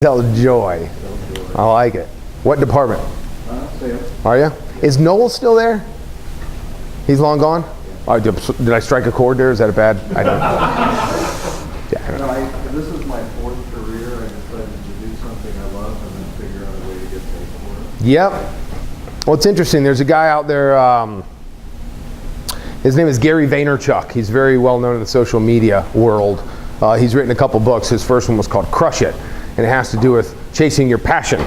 Tell joy. I like it. What department? Sales. Are you? Is Noel still there? He's long gone? Did I strike a chord there? Is that a bad? I don't know. Yeah, I don't know. This is my fourth career. I decided to do something I love and then figure out a way to get paid for it. Yep. Well, it's interesting. There's a guy out there, his name is Gary Vaynerchuk. He's very well known in the social media world. He's written a couple books. His first one was called Crush It, and it has to do with chasing your passion,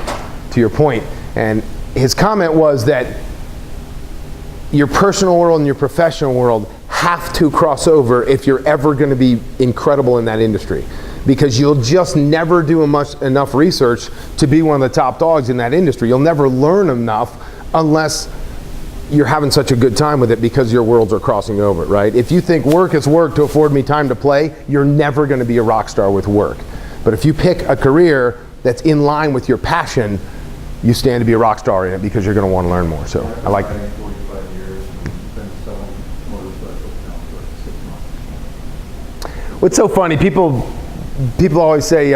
to your point. And his comment was that your personal world and your professional world have to cross over if you're ever going to be incredible in that industry, because you'll just never do enough research to be one of the top dogs in that industry. You'll never learn enough unless you're having such a good time with it, because your worlds are crossing over, right? If you think work is work to afford me time to play, you're never going to be a rock star with work. But if you pick a career that's in line with your passion, you stand to be a rock star in it, because you're going to want to learn more. So I like that. 45 years and been selling motorcycles now for 6 months. What's so funny, people always say,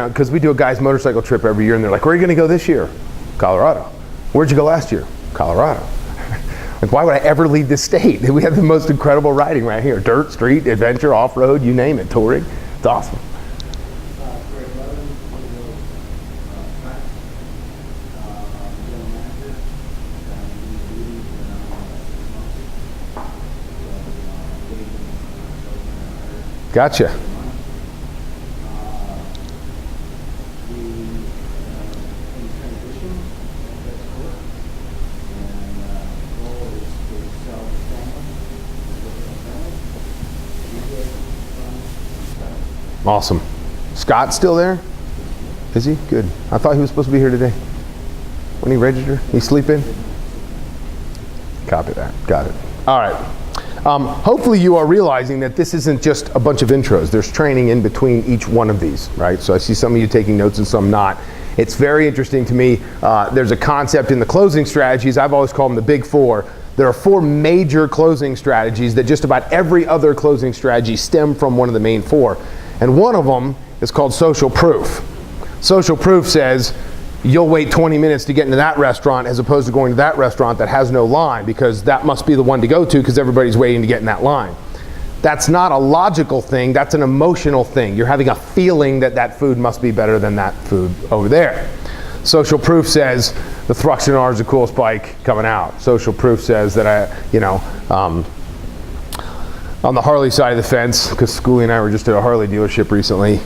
because we do a guy's motorcycle trip every year, and they're like, where are you going to go this year? Colorado. Where'd you go last year? Colorado. Like, why would I ever leave this state? We have the most incredible riding right here. Dirt, street, adventure, off-road, you name it, touring. It's awesome. Gotcha. Awesome. Scott's still there? Is he? Good. I thought he was supposed to be here today. When he registered? He sleeping? Copy that. Got it. All right. Hopefully you are realizing that this isn't just a bunch of intros. There's training in between each one of these, right? So I see some of you taking notes and some not. It's very interesting to me. There's a concept in the closing strategies. I've always called them the big four. There are 4 major closing strategies that just about every other closing strategy stem from one of the main 4. And one of them is called social proof. Social proof says you'll wait 20 minutes to get into that restaurant as opposed to going to that restaurant that has no line, because that must be the one to go to because everybody's waiting to get in that line. That's not a logical thing, that's an emotional thing. You're having a feeling that that food must be better than that food over there. Social proof says the Thruxton R is the coolest bike coming out. Social proof says that on the Harley side of the fence, because Schoolie and I were just at a Harley dealership recently,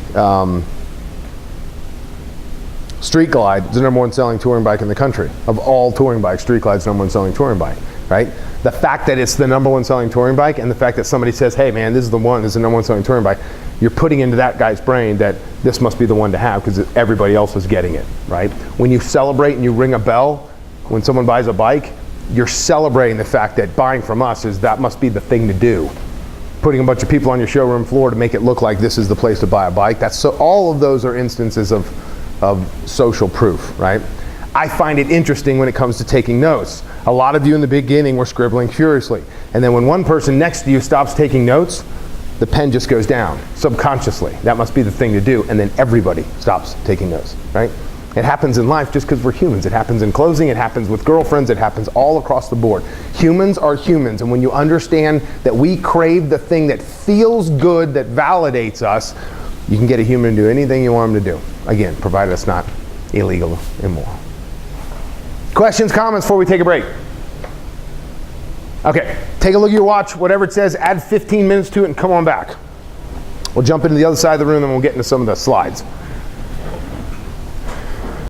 Street Glide is the #1 selling touring bike in the country. Of all touring bikes, Street Glide's #1 selling touring bike, right? The fact that it's the #1 selling touring bike, and the fact that somebody says, hey man, this is the #1 selling touring bike, you're putting into that guy's brain that this must be the one to have because everybody else is getting it, right? When you celebrate and you ring a bell when someone buys a bike, you're celebrating the fact that buying from us that must be the thing to do. Putting a bunch of people on your showroom floor to make it look like this is the place to buy a bike. All of those are instances of social proof, right? I find it interesting when it comes to taking notes. A lot of you in the beginning were scribbling furiously. And then when one person next to you stops taking notes, the pen just goes down subconsciously. That must be the thing to do. And then everybody stops taking notes, right? It happens in life just because we're humans. It happens in closing, it happens with girlfriends, it happens all across the board. Humans are humans, and when you understand that we crave the thing that feels good, that validates us, you can get a human to do anything you want them to do. Again, provided it's not illegal, immoral. Questions, comments before we take a break? Okay, take a look at your watch, whatever it says, add 15 minutes to it and come on back. We'll jump into the other side of the room and we'll get into some of the slides.